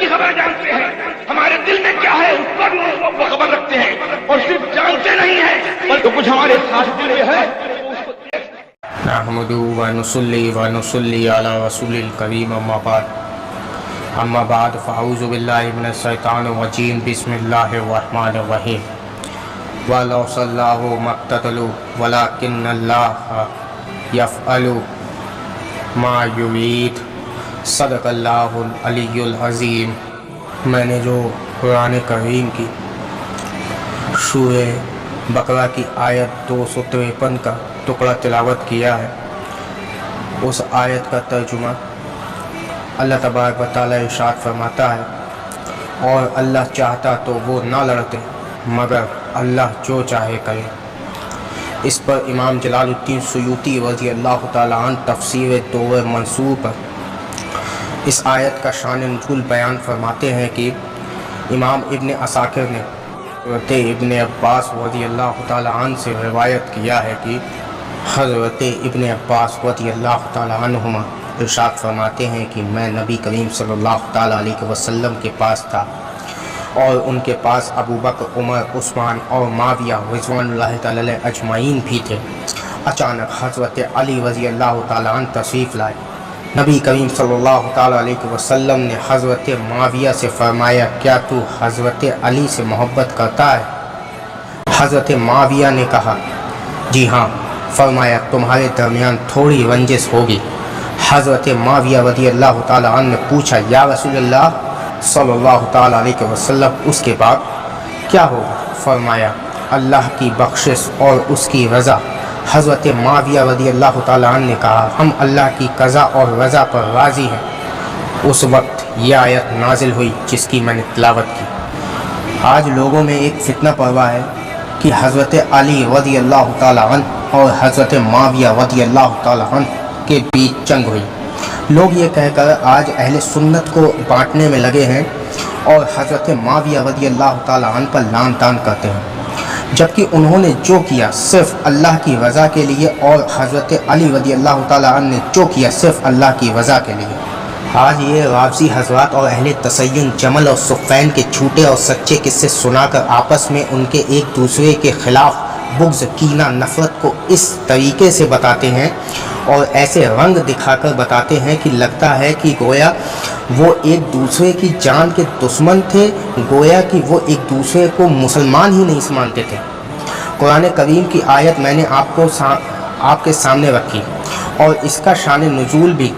کی خبر جانتے ہیں، ہمارے دل میں کیا ہے اس پر وہ خبر رکھتے ہیں، اور صرف جانتے نہیں ہیں بلکہ کچھ ہمارے ساتھ دل میں ہے۔ نحمدہ ونصلی علی رسول الکریم، اما بعد فاعوذ باللہ من الشیطان الرجیم، بسم اللہ الرحمن الرحیم۔ وَلَوْ صَلَّاهُ مَقْتَتَلُوا وَلَكِنَّ اللَّهَ يَفْعَلُ مَا يُرِيدُ۔ صدق اللہ العلی العظیم۔ میں نے جو قرآن کریم کی سورہ بقرہ کی آیت 253 کا ٹکڑا تلاوت کیا ہے، اس آیت کا ترجمہ اللہ تبارک و تعالیٰ ارشاد فرماتا ہے، اور اللہ چاہتا تو وہ نہ لڑتے مگر اللہ جو چاہے کرے۔ اس پر امام جلال الدین سیوطی رضی اللہ تعالیٰ عنہ تفسیر دور منصور پر اس آیت کا شان نزول بیان فرماتے ہیں کہ امام ابن عساکر نے حضرت ابن عباس رضی اللہ تعالیٰ عنہ سے روایت کیا ہے کہ حضرت ابن عباس رضی اللہ تعالیٰ عنہما ارشاد فرماتے ہیں کہ میں نبی کریم صلی اللہ تعالیٰ علیہ وسلم کے پاس تھا، اور ان کے پاس ابو بکر، عمر، عثمان اور معاویہ رضوان اللہ تعالیٰ علیہ اجمعین بھی تھے۔ اچانک حضرت علی رضی اللہ تعالیٰ عنہ تشریف لائے۔ نبی کریم صلی اللہ تعالیٰ علیہ وسلم نے حضرت معاویہ سے فرمایا، کیا تو حضرت علی سے محبت کرتا ہے؟ حضرت معاویہ نے کہا، جی ہاں۔ فرمایا، تمہارے درمیان تھوڑی رنجش ہوگی۔ حضرت معاویہ رضی اللہ تعالیٰ عنہ نے پوچھا، یا رسول اللہ صلی اللہ تعالیٰ علیہ وسلم اس کے بعد کیا ہوگا؟ فرمایا، اللہ کی بخشش اور اس کی رضا۔ حضرت معاویہ رضی اللہ تعالیٰ عنہ نے کہا، ہم اللہ کی قضا اور رضا پر راضی ہیں۔ اس وقت یہ آیت نازل ہوئی جس کی میں نے تلاوت کی۔ آج لوگوں میں ایک فتنہ پروا ہے کہ حضرت علی رضی اللہ تعالیٰ عنہ اور حضرت معاویہ رضی اللہ تعالیٰ عنہ کے بیچ جنگ ہوئی۔ لوگ یہ کہہ کر آج اہل سنت کو بانٹنے میں لگے ہیں اور حضرت معاویہ رضی اللہ تعالیٰ عنہ پر لعن طعن کرتے ہیں، جبکہ انہوں نے جو کیا صرف اللہ کی رضا کے لیے، اور حضرت علی رضی اللہ تعالیٰ عنہ نے جو کیا صرف اللہ کی رضا کے لیے۔ آج یہ رافضی حضرات اور اہل تسین جمل اور صفین کے جھوٹے اور سچے قصے سنا کر آپس میں ان کے ایک دوسرے کے خلاف بغض، کینہ، نفرت کو اس طریقے سے بتاتے ہیں اور ایسے رنگ دکھا کر بتاتے ہیں کہ لگتا ہے کہ گویا وہ ایک دوسرے کی جان کے دشمن تھے، گویا کہ وہ ایک دوسرے کو مسلمان ہی نہیں مانتے تھے۔ قرآن کریم کی آیت میں نے آپ کے سامنے رکھی اور اس کا شان نزول بھی۔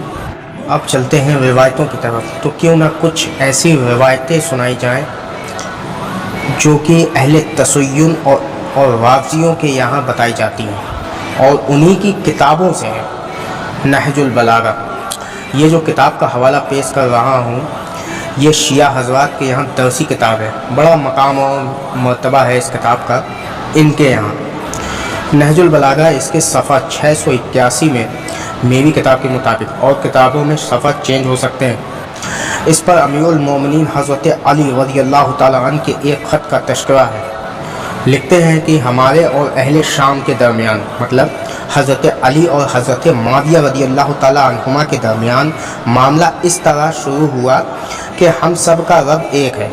اب چلتے ہیں روایتوں کی طرف، تو کیوں نہ کچھ ایسی روایتیں سنائی جائیں جو کہ اہل تسین اور رافضیوں کے یہاں بتائی جاتی ہیں، اور انہی کی کتابوں سے ہیں۔ نہج البلاغہ، یہ جو کتاب کا حوالہ پیش کر رہا ہوں، یہ شیعہ حضرات کے یہاں درسی کتاب ہے، بڑا مقام اور مرتبہ ہے اس کتاب کا ان کے یہاں۔ نہج البلاغہ اس کے صفحہ 681 میں میری کتاب کے مطابق، اور کتابوں میں صفحہ چینج ہو سکتے ہیں، اس پر امیر المومنین حضرت علی رضی اللہ تعالیٰ عنہ کے ایک خط کا تذکرہ ہے۔ لکھتے ہیں کہ ہمارے اور اہل شام کے درمیان، مطلب حضرت علی اور حضرت معاویہ رضی اللہ تعالیٰ عنہما کے درمیان معاملہ اس طرح شروع ہوا کہ ہم سب کا رب ایک ہے،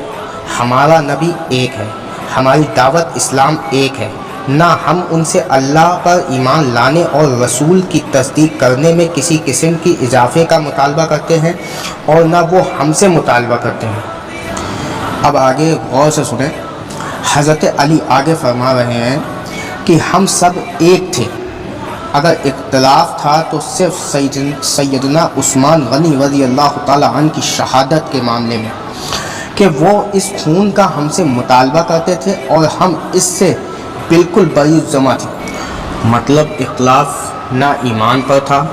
ہمارا نبی ایک ہے، ہماری دعوت اسلام ایک ہے، نہ ہم ان سے اللہ پر ایمان لانے اور رسول کی تصدیق کرنے میں کسی قسم کی اضافے کا مطالبہ کرتے ہیں، اور نہ وہ ہم سے مطالبہ کرتے ہیں۔ اب آگے غور سے سنیں۔ حضرت علی آگے فرما رہے ہیں کہ ہم سب ایک تھے، اگر اختلاف تھا تو صرف سیدنا عثمان غنی رضی اللہ تعالیٰ عنہ کی شہادت کے معاملے میں، کہ وہ اس خون کا ہم سے مطالبہ کرتے تھے اور ہم اس سے بالکل بری ذمہ تھے۔ مطلب اختلاف نہ ایمان پر تھا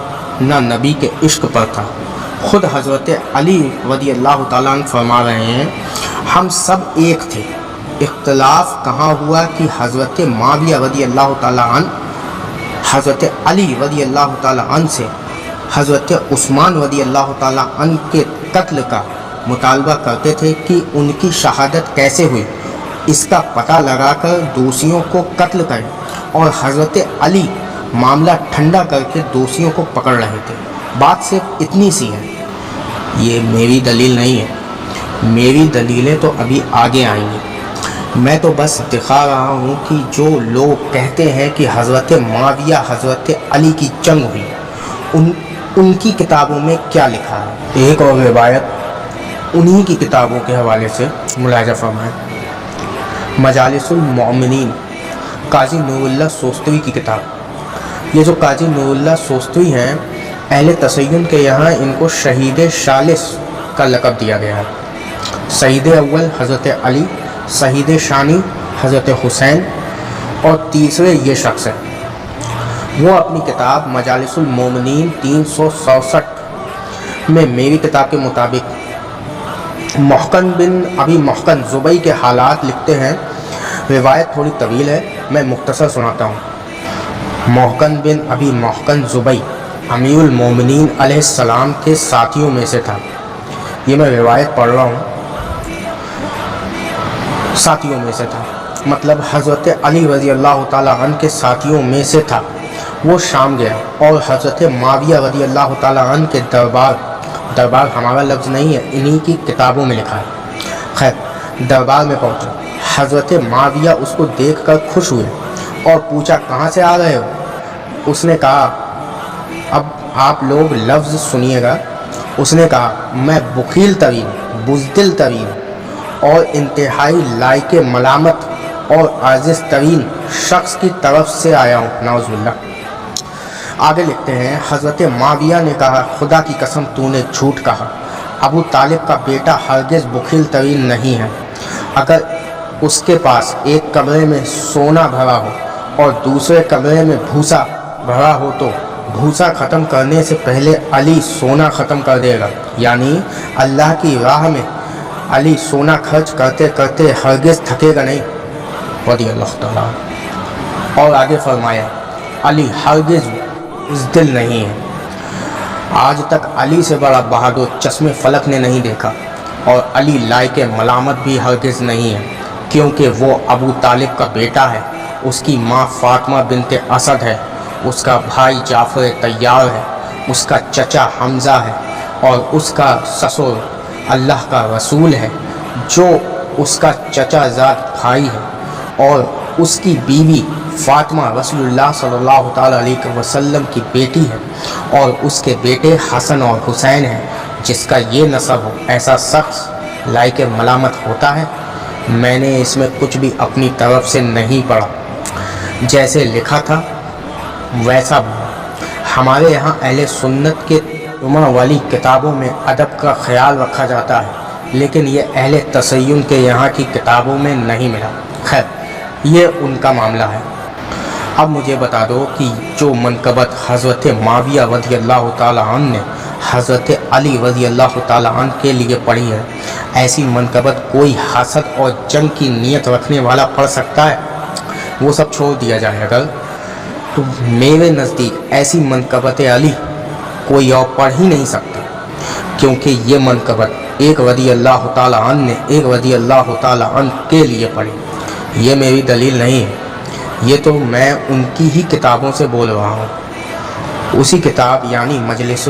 نہ نبی کے عشق پر تھا۔ خود حضرت علی رضی اللہ تعالیٰ عنہ فرما رہے ہیں، ہم سب ایک تھے۔ اختلاف کہاں ہوا کہ حضرت معاویہ رضی اللہ تعالیٰ عنہ حضرت علی رضی اللہ تعالیٰ عنہ سے حضرت عثمان رضی اللہ تعالیٰ عنہ کے قتل کا مطالبہ کرتے تھے کہ ان کی شہادت کیسے ہوئی، اس کا پتہ لگا کر دوشیوں کو قتل کریں، اور حضرت علی معاملہ ٹھنڈا کر کے دوشیوں کو پکڑ رہے تھے۔ بات صرف اتنی سی ہے، یہ میری دلیل نہیں ہے، میری دلیلیں تو ابھی آگے آئیں گی، میں تو بس دکھا رہا ہوں کہ جو لوگ کہتے ہیں کہ حضرت معاویہ حضرت علی کی جنگ ہوئی، ان کی کتابوں میں کیا لکھا ہے۔ ایک اور روایت انہی کی کتابوں کے حوالے سے ملاحظہ فرمائیں۔ مجالس المؤمنین، قاضی نور اللہ سوستوی کی کتاب۔ یہ جو قاضی نور اللہ سوستوی ہیں، اہل تسین کے یہاں ان کو شہید ثالث کا لقب دیا گیا ہے۔ شہید اول حضرت علی، شہید ثانی حضرت حسین، اور تیسرے یہ شخص ہیں۔ وہ اپنی کتاب مجالس المومنین 367 میں میری کتاب کے مطابق محقن بن ابی محقن زبئی کے حالات لکھتے ہیں۔ روایت تھوڑی طویل ہے، میں مختصر سناتا ہوں۔ محقن بن ابی محقن زبئی امیر المومنین علیہ السلام کے ساتھیوں میں سے تھا۔ یہ میں روایت پڑھ رہا ہوں، ساتھیوں میں سے تھا مطلب حضرت علی رضی اللہ تعالیٰ عنہ کے ساتھیوں میں سے تھا۔ وہ شام گیا اور حضرت معاویہ رضی اللہ تعالیٰ عنہ کے دربار ہمارا لفظ نہیں ہے، انہی کی کتابوں میں لکھا ہے۔ خیر، دربار میں پہنچا۔ حضرت معاویہ اس کو دیکھ کر خوش ہوئے اور پوچھا کہاں سے آ رہے ہو؟ اس نے کہا، اب آپ لوگ لفظ سنیے گا۔ اس نے کہا، میں بخیل ترین، بزدل ترین اور انتہائی لائق ملامت اور عاجز ترین شخص کی طرف سے آیا ہوں، نعوذ باللہ۔ آگے لکھتے ہیں، حضرت معاویہ نے کہا، خدا کی قسم تو نے جھوٹ کہا، ابو طالب کا بیٹا ہرگز بخیل ترین نہیں ہے۔ اگر اس کے پاس ایک کمرے میں سونا بھرا ہو اور دوسرے کمرے میں بھوسا بھرا ہو تو بھوسا ختم کرنے سے پہلے علی سونا ختم کر دے گا، یعنی اللہ کی راہ میں علی سونا خرچ کرتے کرتے ہرگز تھکے گا نہیں، رضی اللہ تعالیٰ۔ اور آگے فرمایا، علی ہرگز بزدل نہیں ہے۔ آج تک علی سے بڑا بہادر چشم فلک نے نہیں دیکھا، اور علی لائق ملامت بھی ہرگز نہیں ہے، کیونکہ وہ ابو طالب کا بیٹا ہے، اس کی ماں فاطمہ بنت اسد ہے، اس کا بھائی جعفر طیار ہے، اس کا چچا حمزہ ہے، اور اس کا سسر اللہ کا رسول ہے جو اس کا چچا زاد بھائی ہے، اور اس کی بیوی فاطمہ رسول اللہ صلی اللہ تعالیٰ علیہ وسلم کی بیٹی ہے، اور اس کے بیٹے حسن اور حسین ہیں۔ جس کا یہ نسب ہو، ایسا شخص لائق ملامت ہوتا ہے؟ میں نے اس میں کچھ بھی اپنی طرف سے نہیں پڑھا، جیسے لکھا تھا ویسا بھی۔ ہمارے یہاں اہل سنت کے علماء والی کتابوں میں ادب کا خیال رکھا جاتا ہے، لیکن یہ اہل تسین کے یہاں کی کتابوں میں نہیں ملا۔ خیر، یہ ان کا معاملہ ہے۔ اب مجھے بتا دو کہ جو منقبت حضرت معاویہ رضی اللہ تعالیٰ عنہ نے حضرت علی رضی اللہ تعالیٰ عنہ کے لیے پڑھی ہے، ایسی منقبت کوئی حسد اور جنگ کی نیت رکھنے والا پڑھ سکتا ہے؟ وہ سب چھوڑ دیا جائے اگر تو میرے نزدیک ایسی منقبت علی کوئی اور پڑھ ہی نہیں سکتا، کیونکہ یہ منقبت ایک رضی اللہ تعالیٰ عنہ نے ایک رضی اللہ تعالیٰ عنہ کے لیے پڑھی۔ یہ میری دلیل نہیں ہے، یہ تو میں ان کی ہی کتابوں سے بول رہا ہوں۔ اسی کتاب یعنی مجالس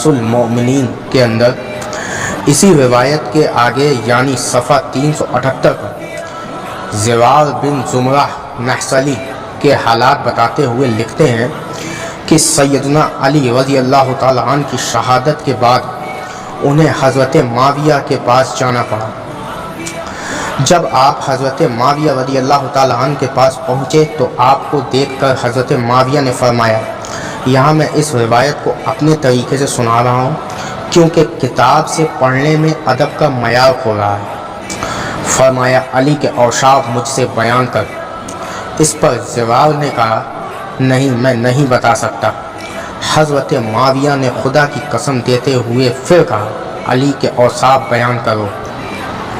المؤمنین کے اندر اسی روایت کے آگے یعنی صفحہ 378 پر زوار بن زمرہ نحسلی کے حالات بتاتے ہوئے لکھتے ہیں کہ سیدنا علی رضی اللہ تعالیٰ عنہ کی شہادت کے بعد انہیں حضرت معاویہ کے پاس جانا پڑا۔ جب آپ حضرت معاویہ رضی اللہ تعالیٰ عنہ کے پاس پہنچے تو آپ کو دیکھ کر حضرت معاویہ نے فرمایا، یہاں میں اس روایت کو اپنے طریقے سے سنا رہا ہوں کیونکہ کتاب سے پڑھنے میں ادب کا معیار ہو رہا ہے۔ فرمایا، علی کے اوصاف مجھ سے بیان کر۔ اس پر زوار نے کہا، نہیں، میں نہیں بتا سکتا۔ حضرت معاویہ نے خدا کی قسم دیتے ہوئے پھر کہا، علی کے اوصاف بیان کرو۔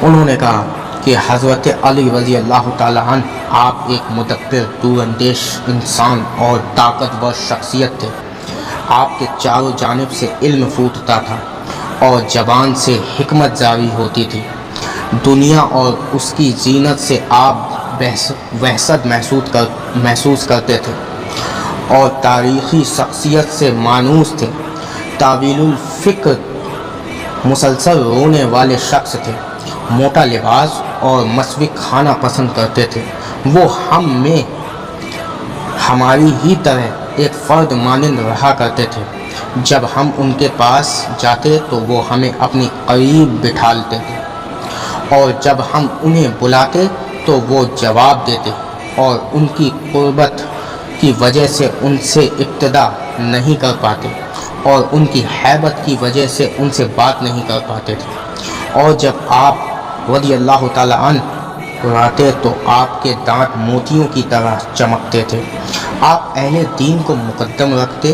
انہوں نے کہا کہ حضرت علی رضی اللہ تعالیٰ عنہ آپ ایک مدبر، دور اندیش انسان اور طاقتور شخصیت تھے۔ آپ کے چاروں جانب سے علم پھوٹتا تھا اور زبان سے حکمت جاری ہوتی تھی۔ دنیا اور اس کی زینت سے آپ وحشت محسوس کرتے تھے اور تاریخی شخصیت سے مانوس تھے۔ طویل الفکر مسلسل رونے والے شخص تھے، موٹا لباس اور مسوک کھانا پسند کرتے تھے۔ وہ ہم میں ہماری ہی طرح ایک فرد مانند رہا کرتے تھے۔ جب ہم ان کے پاس جاتے تو وہ ہمیں اپنی قریب بٹھالتے تھے، اور جب ہم انہیں بلاتے تو وہ جواب دیتے، اور ان کی قربت کی وجہ سے ان سے ابتدا نہیں کر پاتے، اور ان کی ہیبت کی وجہ سے ان سے بات نہیں کر پاتے تھے۔ اور جب آپ رضی اللہ تعالیٰ عنہ آتے تو آپ کے دانت موتیوں کی طرح چمکتے تھے۔ آپ اہل دین کو مقدم رکھتے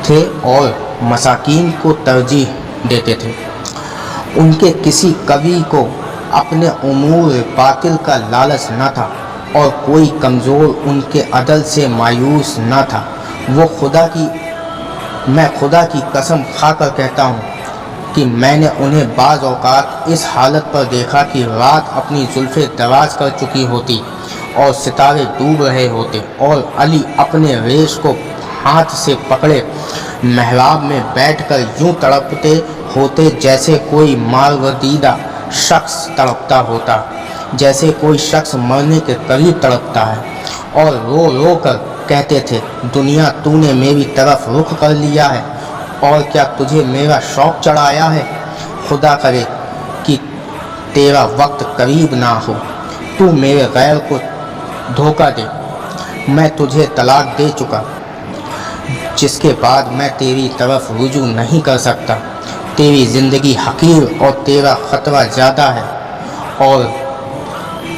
تھے اور مساکین کو ترجیح دیتے تھے۔ ان کے کسی کبھی کو اپنے امور باطل کا لالچ نہ تھا، اور کوئی کمزور ان کے عدل سے مایوس نہ تھا۔ میں خدا کی قسم کھا کر کہتا ہوں کہ میں نے انہیں بعض اوقات اس حالت پر دیکھا کہ رات اپنی زلفیں دراز کر چکی ہوتی اور ستارے ڈوب رہے ہوتے، اور علی اپنے ریش کو ہاتھ سے پکڑے محراب میں بیٹھ کر یوں تڑپتے ہوتے جیسے کوئی ماروردیدہ شخص تڑپتا ہوتا، جیسے کوئی شخص مرنے کے قریب تڑپتا ہے، اور رو رو کر کہتے تھے، دنیا تو نے میری طرف رخ کر لیا ہے، اور کیا تجھے میرا شوق چڑھایا ہے؟ خدا کرے کہ تیرا وقت قریب نہ ہو، تو میرے غیر کو دھوکہ دے۔ میں تجھے طلاق دے چکا، جس کے بعد میں تیری طرف رجوع نہیں کر سکتا۔ تیری زندگی حقیر اور تیرا خطرہ زیادہ ہے، اور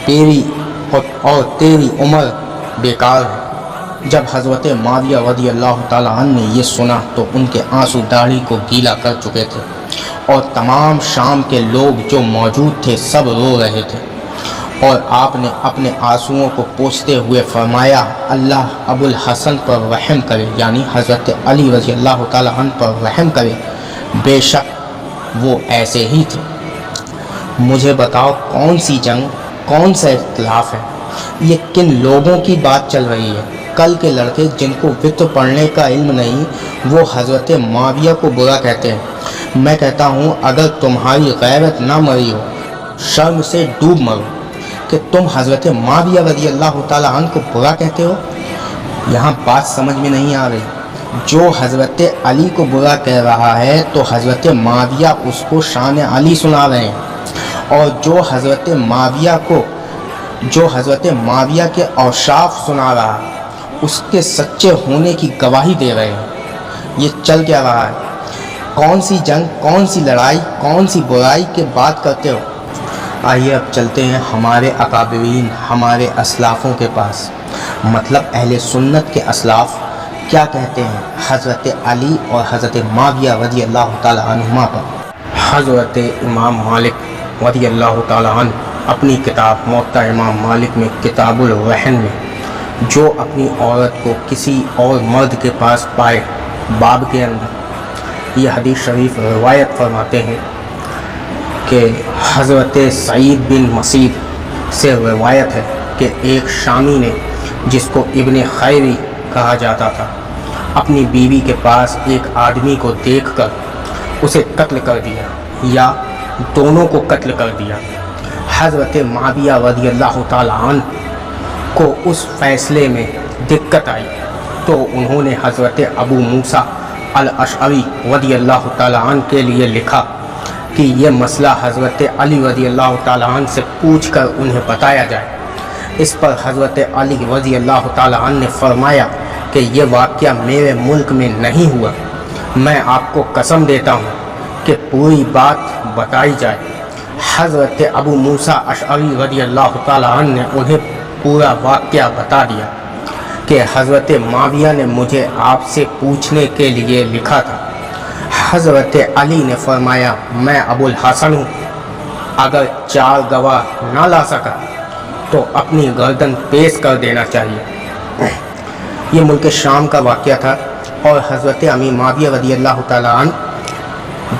تیری عمر بیکار ہے۔ جب حضرت معاویہ رضی اللہ تعالیٰ عنہ نے یہ سنا تو ان کے آنسو داڑھی کو گیلا کر چکے تھے، اور تمام شام کے لوگ جو موجود تھے سب رو رہے تھے، اور آپ نے اپنے آنسوؤں کو پوچھتے ہوئے فرمایا، اللہ ابو الحسن پر رحم کرے، یعنی حضرت علی رضی اللہ تعالیٰ عنہ پر رحم کرے، بے شک وہ ایسے ہی تھے۔ مجھے بتاؤ کون سی جنگ، کون سا اختلاف ہے؟ یہ کن لوگوں کی بات چل رہی ہے؟ کل کے لڑکے جن کو وطر پڑھنے کا علم نہیں، وہ حضرت معاویہ کو برا کہتے ہیں۔ میں کہتا ہوں اگر تمہاری غیرت نہ مری ہو، شرم سے ڈوب مرو کہ تم حضرت معاویہ رضی اللہ تعالیٰ عنہ کو برا کہتے ہو۔ یہاں بات سمجھ میں نہیں آ رہی۔ جو حضرت علی کو برا کہہ رہا ہے تو حضرت معاویہ اس کو شان علی سنا رہے ہیں، اور جو حضرت معاویہ کے اوصاف سنا رہا ہے اس کے سچے ہونے کی گواہی دے رہے ہیں۔ یہ چل کیا رہا ہے؟ کون سی جنگ، کون سی لڑائی، کون سی برائی کی بات کرتے ہو؟ آئیے اب چلتے ہیں ہمارے اکابرین، ہمارے اسلافوں کے پاس، مطلب اہل سنت کے اسلاف کیا کہتے ہیں حضرت علی اور حضرت معاویہ رضی اللہ تعالیٰ عنہما پر۔ حضرت امام مالک رضی اللہ تعالیٰ عنہ اپنی کتاب موطا امام مالک میں کتاب الرہن میں جو اپنی عورت کو کسی اور مرد کے پاس پائے باب کے اندر یہ حدیث شریف روایت فرماتے ہیں کہ حضرت سعید بن مسیب سے روایت ہے کہ ایک شامی نے، جس کو ابن خیری کہا جاتا تھا، اپنی بیوی کے پاس ایک آدمی کو دیکھ کر اسے قتل کر دیا یا دونوں کو قتل کر دیا۔ حضرت معاویہ رضی اللہ تعالیٰ عنہ کو اس فیصلے میں دقت آئی تو انہوں نے حضرت ابو موسیٰ الاشعری رضی اللہ تعالیٰ عنہ کے لیے لکھا کہ یہ مسئلہ حضرت علی رضی اللہ تعالیٰ عنہ سے پوچھ کر انہیں بتایا جائے۔ اس پر حضرت علی رضی اللہ تعالیٰ عنہ نے فرمایا کہ یہ واقعہ میرے ملک میں نہیں ہوا، میں آپ کو قسم دیتا ہوں کہ پوری بات بتائی جائے۔ حضرت ابو موسیٰ اشعری رضی اللہ تعالیٰ عنہ نے انہیں پورا واقعہ بتا دیا کہ حضرت معاویہ نے مجھے آپ سے پوچھنے کے لیے لکھا تھا۔ حضرت علی نے فرمایا میں ابو الحسن ہوں، اگر 4 گواہ نہ لا سکا تو اپنی گردن پیش کر دینا چاہیے۔ یہ ملک شام کا واقعہ تھا، اور حضرت امیر معاویہ رضی اللہ تعالیٰ عنہ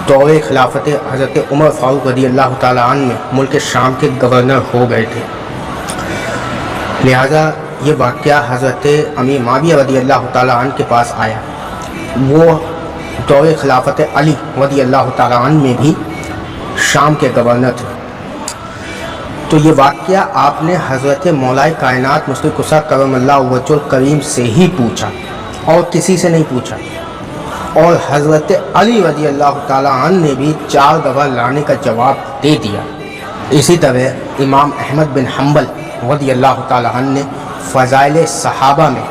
دور خلافت حضرت عمر فاروق رضی اللہ تعالیٰ عنہ میں ملک شام کے گورنر ہو گئے تھے، لہذا یہ واقعہ حضرت امیر معاویہ رضی اللہ تعالیٰ عنہ کے پاس آیا۔ وہ دور خلافت علی رضی اللہ تعالیٰ عنہ میں بھی شام کے گورنر تھے۔ تو یہ واقعہ آپ نے حضرت مولائے کائنات مصطفی قصہ کرم اللہ وجہ الکریم سے ہی پوچھا اور کسی سے نہیں پوچھا، اور حضرت علی رضی اللہ تعالیٰ عنہ نے بھی 4 دفعہ لانے کا جواب دے دیا۔ اسی طرح امام احمد بن حنبل رضی اللہ تعالیٰ عنہ نے فضائل صحابہ میں،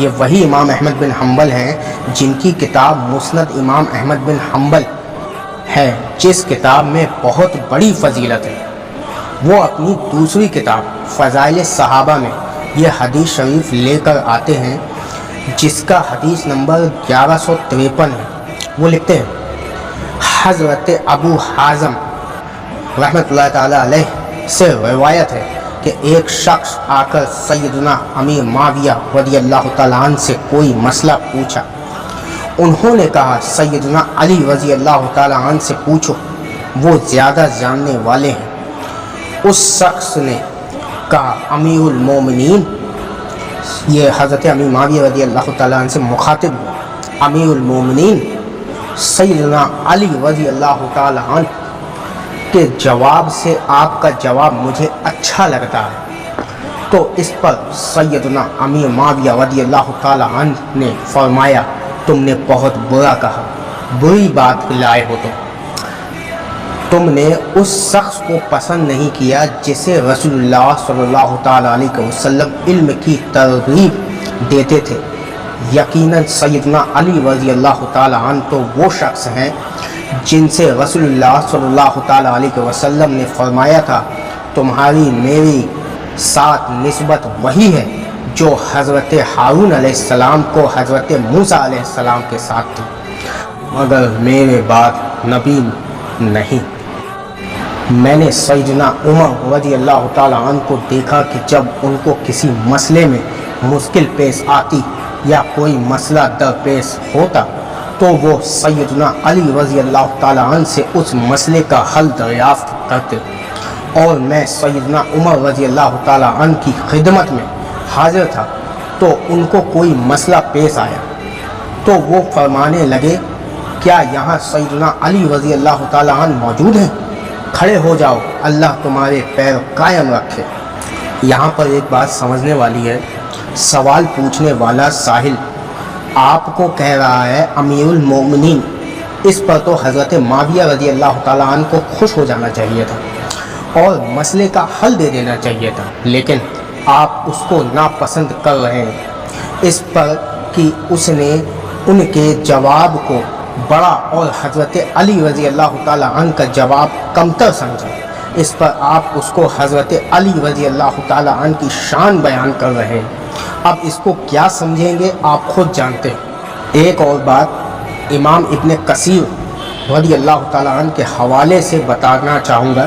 یہ وہی امام احمد بن حنبل ہیں جن کی کتاب مسند امام احمد بن حنبل ہے، جس کتاب میں بہت بڑی فضیلت ہے، وہ اپنی دوسری کتاب فضائل صحابہ میں یہ حدیث شریف لے کر آتے ہیں جس کا حدیث نمبر 1153 ہے۔ وہ لکھتے ہیں حضرت ابو حازم رحمۃ اللہ تعالیٰ علیہ سے روایت ہے کہ ایک شخص آ کر سیدنا امیر معاویہ رضی اللہ تعالیٰ عنہ سے کوئی مسئلہ پوچھا۔ انہوں نے کہا سیدنا علی رضی اللہ تعالیٰ عنہ سے پوچھو، وہ زیادہ جاننے والے ہیں۔ اس شخص نے کہا امیر المومنین، یہ حضرت امیر معاویہ رضی اللہ تعالیٰ عنہ سے مخاطب ہوا، امیر المومنین سیدنا علی رضی اللہ تعالیٰ عنہ کے جواب سے آپ کا جواب مجھے اچھا لگتا ہے۔ تو اس پر سیدنا امیر معاویہ رضی اللہ تعالیٰ عنہ نے فرمایا تم نے بہت برا کہا، بری بات لائے ہو، تم نے اس شخص کو پسند نہیں کیا جسے رسول اللہ صلی اللہ تعالیٰ علیہ وسلم علم کی ترغیب دیتے تھے۔ یقیناً سیدنا علی رضی اللہ تعالیٰ عنہ تو وہ شخص ہیں جن سے رسول اللہ صلی اللہ تعالیٰ علیہ وسلم نے فرمایا تھا تمہاری میری ساتھ نسبت وہی ہے جو حضرت ہارون علیہ السلام کو حضرت موسیٰ علیہ السلام کے ساتھ تھی، مگر میرے بعد نبی نہیں۔ میں نے سیدنا عمر رضی اللہ تعالیٰ عنہ کو دیکھا کہ جب ان کو کسی مسئلے میں مشکل پیش آتی یا کوئی مسئلہ درپیش ہوتا تو وہ سیدنا علی رضی اللہ تعالیٰ عنہ سے اس مسئلے کا حل دریافت کرتے، اور میں سیدنا عمر رضی اللہ تعالیٰ عنہ کی خدمت میں حاضر تھا تو ان کو کوئی مسئلہ پیش آیا تو وہ فرمانے لگے کیا یہاں سیدنا علی رضی اللہ تعالیٰ عنہ موجود ہیں؟ کھڑے ہو جاؤ، اللہ تمہارے پیر قائم رکھے۔ یہاں پر ایک بات سمجھنے والی ہے، سوال پوچھنے والا ساحل آپ کو کہہ رہا ہے امیر المومنین، اس پر تو حضرت معاویہ رضی اللہ تعالیٰ عنہ کو خوش ہو جانا چاہیے تھا اور مسئلے کا حل دے دینا چاہیے تھا، لیکن آپ اس کو ناپسند کر رہے ہیں اس پر کہ اس نے ان کے جواب کو بڑا اور حضرت علی رضی اللہ تعالیٰ عنہ کا جواب کمتر سمجھا۔ اس پر آپ اس کو حضرت علی رضی اللہ تعالیٰ عنہ کی شان بیان کر رہے ہیں۔ اب اس کو کیا سمجھیں گے آپ خود جانتے ہیں۔ ایک اور بات امام ابن کثیر رضی اللہ تعالیٰ عنہ کے حوالے سے بتانا چاہوں گا۔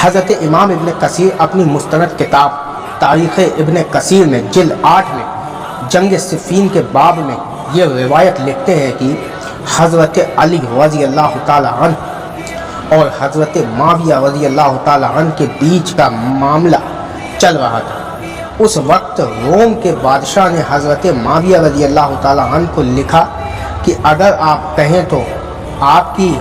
حضرت امام ابن کثیر اپنی مستند کتاب تاریخ ابن کثیر میں جلد 8 میں جنگ صفین کے باب میں یہ روایت لکھتے ہیں کہ حضرت علی رضی اللہ تعالیٰ عنہ اور حضرت معاویہ رضی اللہ تعالیٰ عنہ کے بیچ کا معاملہ چل رہا تھا۔ اس وقت روم کے بادشاہ نے حضرت معاویہ رضی اللہ تعالیٰ عنہ کو لکھا کہ اگر آپ کہیں تو آپ کی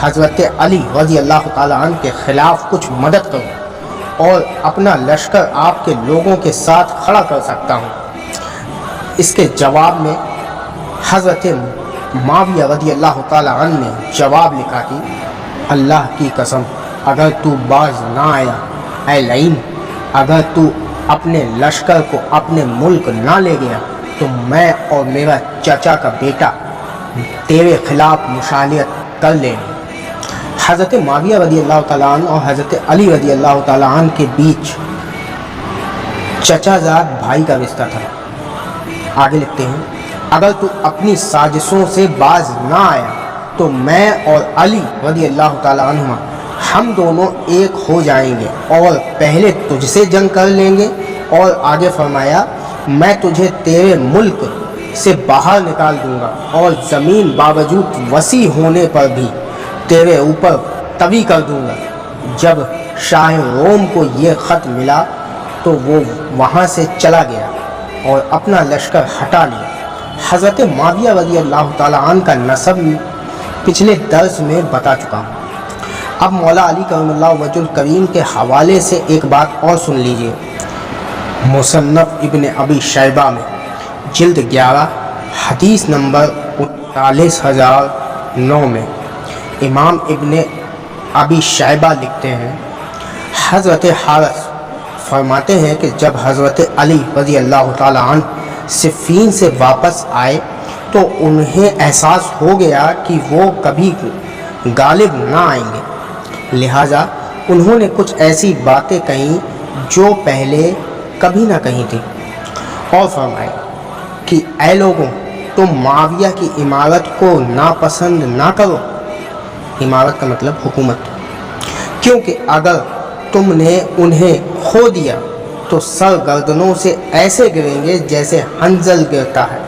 حضرت علی رضی اللہ تعالیٰ عنہ کے خلاف کچھ مدد کروں اور اپنا لشکر آپ کے لوگوں کے ساتھ کھڑا کر سکتا ہوں۔ اس کے جواب میں حضرت معاویہ رضی اللہ تعالیٰ عنہ نے جواب لکھا کہ اللہ کی قسم اگر تو باز نہ آیا اے لعین، اگر تو اپنے لشکر کو اپنے ملک نہ لے گیا تو میں اور میرا چچا کا بیٹا تیرے خلاف مشالت کر لیں گے۔ حضرت معاویہ رضی اللہ تعالیٰ عنہ اور حضرت علی رضی اللہ تعالیٰ عنہ کے بیچ چچا زاد بھائی کا رشتہ تھا۔ آگے لکھتے ہیں اگر تو اپنی سازشوں سے باز نہ آیا تو میں اور علی رضی اللہ تعالیٰ عنہ ہم دونوں ایک ہو جائیں گے اور پہلے تجھ سے جنگ کر لیں گے، اور آگے فرمایا میں تجھے تیرے ملک سے باہر نکال دوں گا اور زمین باوجود وسیع ہونے پر بھی تیرے اوپر طوی کر دوں گا۔ جب شاہ روم کو یہ خط ملا تو وہ وہاں سے چلا گیا اور اپنا لشکر ہٹا لیا۔ حضرت معاویہ رضی اللہ تعالیٰ عنہ کا نسب پچھلے درس میں بتا چکا ہوں۔ اب مولا علی کرم اللہ وجہ الکریم کے حوالے سے ایک بات اور سن لیجئے۔ مصنف ابن ابی شیبہ میں جلد 11 حدیث نمبر 39,009 میں امام ابن ابی شیبہ لکھتے ہیں، حضرت حارث فرماتے ہیں کہ جب حضرت علی رضی اللہ تعالیٰ عنہ صفین سے واپس آئے تو انہیں احساس ہو گیا کہ وہ کبھی غالب نہ آئیں گے، لہٰذا انہوں نے کچھ ایسی باتیں کہیں جو پہلے کبھی نہ کہیں تھیں، اور فرمایا کہ اے لوگوں، تم معاویہ کی امارت کو ناپسند نہ کرو، امارت کا مطلب حکومت، کیونکہ اگر تم نے انہیں کھو دیا تو سر گردنوں سے ایسے گریں گے جیسے حنظل گرتا ہے۔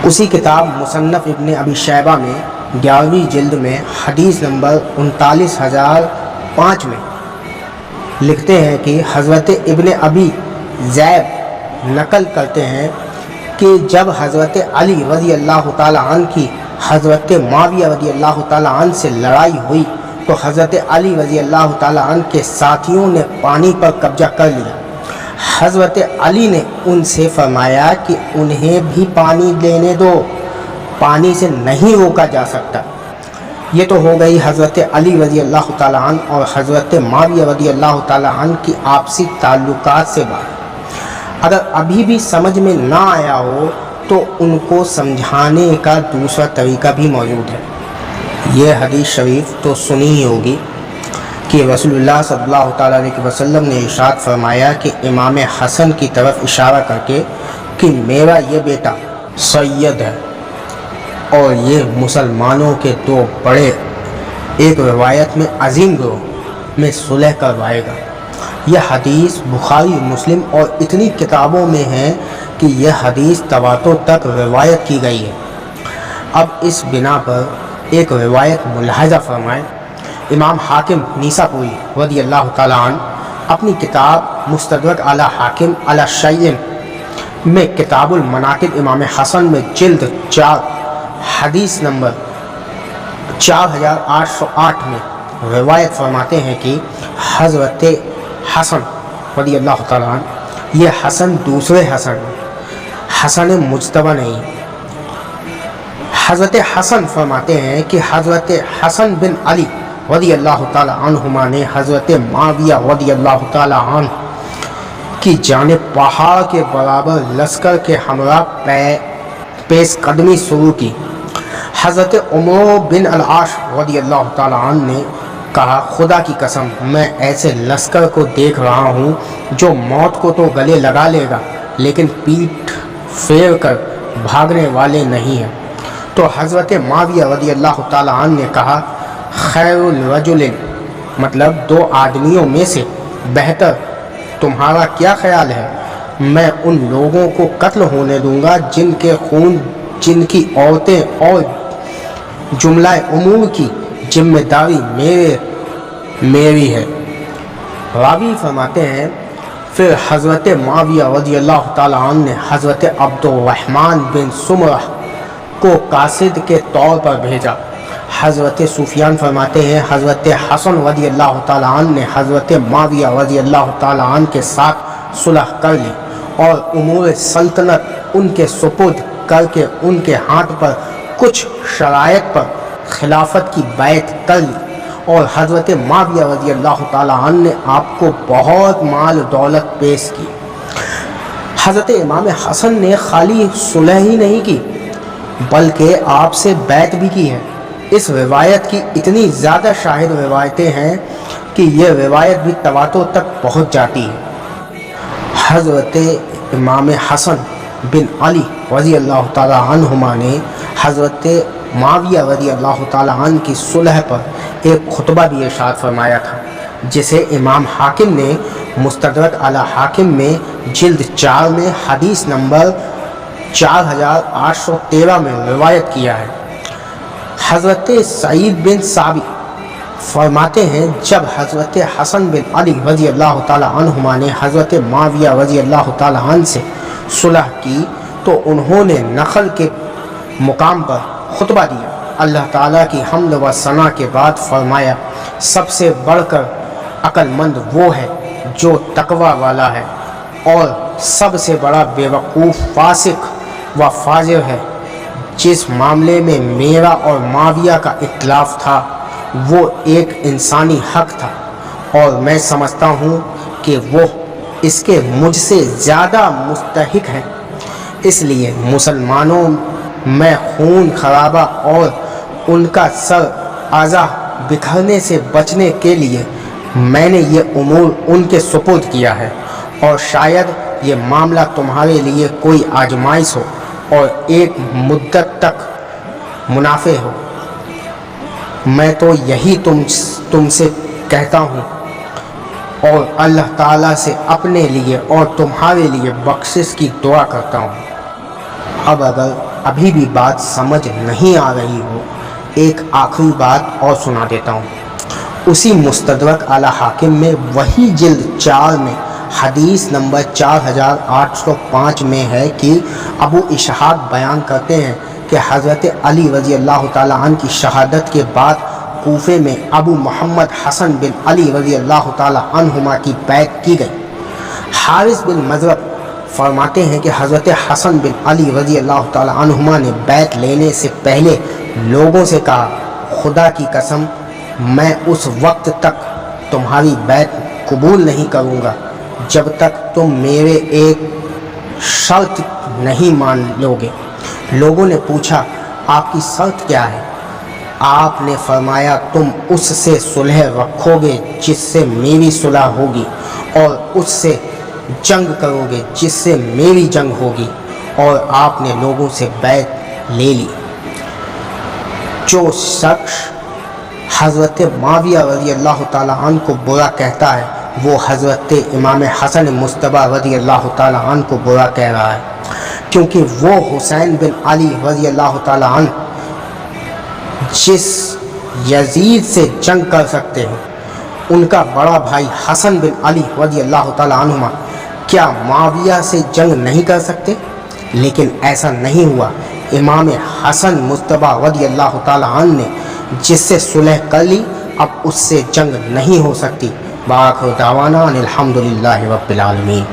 اسی کتاب مصنف ابن ابی شیبہ میں 11ویں جلد میں حدیث نمبر 39,005 میں لکھتے ہیں کہ حضرت ابن ابی زیب نقل کرتے ہیں کہ جب حضرت علی رضی اللہ تعالیٰ عنہ کی حضرت معاویہ رضی اللہ تعالیٰ عنہ سے لڑائی ہوئی تو حضرت علی رضی اللہ تعالیٰ عنہ کے ساتھیوں نے پانی پر قبضہ کر لیا۔ حضرت علی نے ان سے فرمایا کہ انہیں بھی پانی لینے دو، پانی سے نہیں روکا جا سکتا۔ یہ تو ہو گئی حضرت علی رضی اللہ تعالیٰ عنہ اور حضرت معاویہ رضی اللہ تعالیٰ عنہ کی آپسی تعلقات سے بات۔ اگر ابھی بھی سمجھ میں نہ آیا ہو تو ان کو سمجھانے کا دوسرا طریقہ بھی موجود ہے۔ یہ حدیث شریف تو سنی ہی ہوگی کہ رسول اللہ صلی اللہ تعالیٰ علیہ وسلم نے ارشاد فرمایا کہ امام حسن کی طرف اشارہ کر کے کہ میرا یہ بیٹا سید ہے اور یہ مسلمانوں کے دو بڑے، ایک روایت میں عظیم گروہ میں صلح کروائے گا۔ یہ حدیث بخاری مسلم اور اتنی کتابوں میں ہے کہ یہ حدیث تواتر تک روایت کی گئی ہے۔ اب اس بنا پر ایک روایت ملاحظہ فرمائیں۔ امام حاکم نیسابوری رضی اللہ تعالیٰ عنہ اپنی کتاب مستدرک علی حاکم علی شیء میں کتاب المناقب امام حسن میں جلد 4 حدیث نمبر 4808 میں روایت فرماتے ہیں کہ حضرت حسن رضی اللہ تعالیٰ عنہ، یہ حسن دوسرے حسن مجتبی نہیں، حضرت حسن فرماتے ہیں کہ حضرت حسن بن علی رضی اللہ تعالیٰ عنہما نے حضرت معاویہ رضی اللہ تعالیٰ عنہ کی جانب پہاڑ کے برابر لشکر کے ہمراہ پیش قدمی شروع کی۔ حضرت عمر بن العاص رضی اللہ تعالیٰ عنہ نے کہا، خدا کی قسم میں ایسے لشکر کو دیکھ رہا ہوں جو موت کو تو گلے لگا لے گا لیکن پیٹھ پھیر کر بھاگنے والے نہیں ہیں۔ تو حضرت معاویہ رضی اللہ تعالیٰ عنہ نے کہا، خیر الرجل مطلب 2 آدمیوں میں سے بہتر تمہارا کیا خیال ہے؟ میں ان لوگوں کو قتل ہونے دوں گا جن کے خون، جن کی عورتیں اور جملہ امور کی ذمہ داری میری ہے۔ راوی فرماتے ہیں پھر حضرت معاویہ رضی اللہ تعالیٰ عنہ نے حضرت عبد الرحمن بن سمرہ کو قاصد کے طور پر بھیجا۔ حضرت سفیان فرماتے ہیں حضرت حسن رضی اللہ تعالیٰ عنہ نے حضرت معاویہ رضی اللہ تعالیٰ عنہ کے ساتھ صلح کر لی اور امور سلطنت ان کے سپرد کر کے ان کے ہاتھ پر کچھ شرائط پر خلافت کی بیعت کر لی، اور حضرت معاویہ رضی اللہ تعالیٰ عنہ نے آپ کو بہت مال دولت پیش کی۔ حضرت امام حسن نے خالی صلح ہی نہیں کی بلکہ آپ سے بیعت بھی کی ہے۔ اس روایت کی اتنی زیادہ شاہد روایتیں ہیں کہ یہ روایت بھی تواتر تک پہنچ جاتی ہے۔ حضرت امام حسن بن علی رضی اللہ تعالیٰ عنہما نے حضرت معاویہ رضی اللہ تعالیٰ عنہ کی صلح پر ایک خطبہ بھی ارشاد فرمایا تھا، جسے امام حاکم نے مستدرک علی حاکم میں جلد 4 میں حدیث نمبر 4813 میں روایت کیا ہے۔ حضرت سعید بن ثابت فرماتے ہیں جب حضرت حسن بن علی رضی اللہ تعالیٰ عنہما نے حضرت معاویہ رضی اللہ تعالیٰ عنہ سے صلح کی تو انہوں نے نخل کے مقام پر خطبہ دیا۔ اللہ تعالیٰ کی حمد و ثنا کے بعد فرمایا، سب سے بڑھ کر عقل مند وہ ہے جو تقوی والا ہے، اور سب سے بڑا بیوقوف فاسق و فاجر ہے۔ جس معاملے میں میرا اور معاویہ کا اختلاف تھا وہ ایک انسانی حق تھا، اور میں سمجھتا ہوں کہ وہ اس کے مجھ سے زیادہ مستحق ہیں۔ اس لیے مسلمانوں میں خون خرابہ اور ان کا سر اعضاء بکھرنے سے بچنے کے لیے میں نے یہ امور ان کے سپرد کیا ہے، اور شاید یہ معاملہ تمہارے لیے کوئی آزمائش ہو اور ایک مدت تک منافع ہو۔ میں تو یہی تم سے کہتا ہوں، اور اللہ تعالیٰ سے اپنے لیے اور تمہارے لیے بخشش کی دعا کرتا ہوں۔ اب اگر ابھی بھی بات سمجھ نہیں آ رہی ہو، ایک آخری بات اور سنا دیتا ہوں۔ اسی مستدرک اعلی حاکم میں وہی جلد 4 میں حدیث نمبر 4805 میں ہے کہ ابو اسحاق بیان کرتے ہیں کہ حضرت علی رضی اللہ تعالیٰ عنہ کی شہادت کے بعد کوفے میں ابو محمد حسن بن علی رضی اللہ تعالیٰ عنہما کی بیعت کی گئی۔ حارث بن مضرب فرماتے ہیں کہ حضرت حسن بن علی رضی اللہ تعالیٰ عنہما نے بیعت لینے سے پہلے لوگوں سے کہا، خدا کی قسم میں اس وقت تک تمہاری بیعت قبول نہیں کروں گا جب تک تم میرے ایک شرط نہیں مان لو گے۔ لوگوں نے پوچھا، آپ کی شرط کیا ہے؟ آپ نے فرمایا، تم اس سے صلح رکھو گے جس سے میری صلح ہوگی، اور اس سے جنگ کرو گے جس سے میری جنگ ہوگی۔ اور آپ نے لوگوں سے بیعت لے لی۔ جو شخص حضرت معاویہ رضی اللہ تعالیٰ عنہ کو برا کہتا ہے وہ حضرت امام حسن مجتبیٰ رضی اللہ تعالیٰ عنہ کو برا کہہ رہا ہے، کیونکہ وہ حسین بن علی رضی اللہ تعالیٰ عنہ جس یزید سے جنگ کر سکتے ہیں، ان کا بڑا بھائی حسن بن علی رضی اللہ تعالیٰ عنہما کیا معاویہ سے جنگ نہیں کر سکتے؟ لیکن ایسا نہیں ہوا۔ امام حسن مجتبیٰ رضی اللہ تعالیٰ عنہ نے جس سے صلح کر لی، اب اس سے جنگ نہیں ہو سکتی۔ وآخر دعوانا ان الحمدللہ رب العالمین۔